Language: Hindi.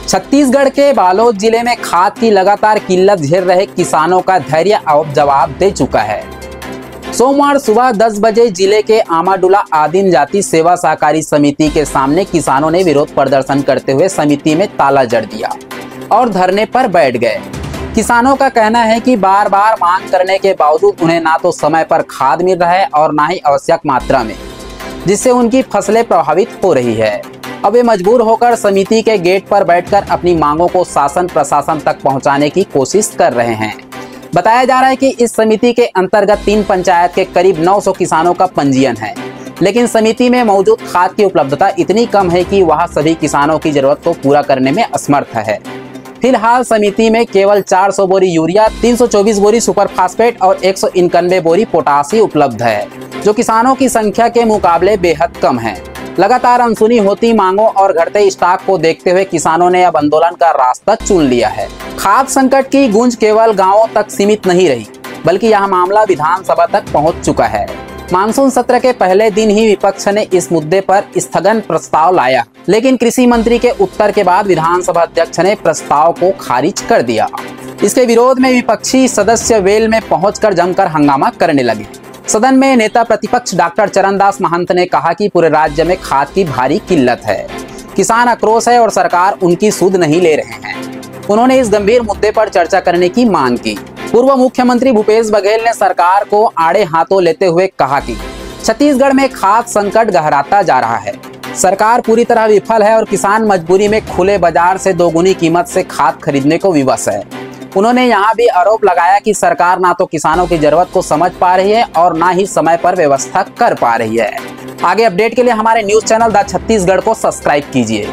छत्तीसगढ़ के बालोद जिले में खाद की लगातार किल्लत झेल रहे किसानों का धैर्य अब जवाब दे चुका है। सोमवार सुबह 10 बजे जिले के आमाडुला आदिम जाति सेवा सहकारी समिति के सामने किसानों ने विरोध प्रदर्शन करते हुए समिति में ताला जड़ दिया और धरने पर बैठ गए। किसानों का कहना है कि बार बार मांग करने के बावजूद उन्हें ना तो समय पर खाद मिल रहा है और ना ही आवश्यक मात्रा में, जिससे उनकी फसलें प्रभावित हो रही है। अब वे मजबूर होकर समिति के गेट पर बैठकर अपनी मांगों को शासन प्रशासन तक पहुंचाने की कोशिश कर रहे हैं। बताया जा रहा है कि इस समिति के अंतर्गत 3 पंचायत के करीब 900 किसानों का पंजीयन है, लेकिन समिति में मौजूद खाद की उपलब्धता इतनी कम है कि वह सभी किसानों की जरूरत को पूरा करने में असमर्थ है। फिलहाल समिति में केवल 400 बोरी यूरिया, 324 बोरी सुपर फास्फेट और 191 बोरी पोटासी उपलब्ध है, जो किसानों की संख्या के मुकाबले बेहद कम है। लगातार अनसुनी होती मांगों और घटते स्टॉक को देखते हुए किसानों ने अब आंदोलन का रास्ता चुन लिया है। खाद संकट की गूंज केवल गांवों तक सीमित नहीं रही, बल्कि यह मामला विधानसभा तक पहुंच चुका है। मानसून सत्र के पहले दिन ही विपक्ष ने इस मुद्दे पर स्थगन प्रस्ताव लाया, लेकिन कृषि मंत्री के उत्तर के बाद विधानसभा अध्यक्ष ने प्रस्ताव को खारिज कर दिया। इसके विरोध में विपक्षी सदस्य वेल में पहुंचकर जमकर हंगामा करने लगे। सदन में नेता प्रतिपक्ष डॉक्टर चरणदास महंत ने कहा कि पूरे राज्य में खाद की भारी किल्लत है, किसान आक्रोश है और सरकार उनकी सुध नहीं ले रहे हैं। उन्होंने इस गंभीर मुद्दे पर चर्चा करने की मांग की। पूर्व मुख्यमंत्री भूपेश बघेल ने सरकार को आड़े हाथों लेते हुए कहा कि छत्तीसगढ़ में खाद संकट गहराता जा रहा है, सरकार पूरी तरह विफल है और किसान मजबूरी में खुले बाजार से दोगुनी कीमत से खाद खरीदने को विवश है। उन्होंने यहाँ भी आरोप लगाया कि सरकार ना तो किसानों की जरूरत को समझ पा रही है और ना ही समय पर व्यवस्था कर पा रही है। आगे अपडेट के लिए हमारे न्यूज चैनल द छत्तीसगढ़ को सब्सक्राइब कीजिए।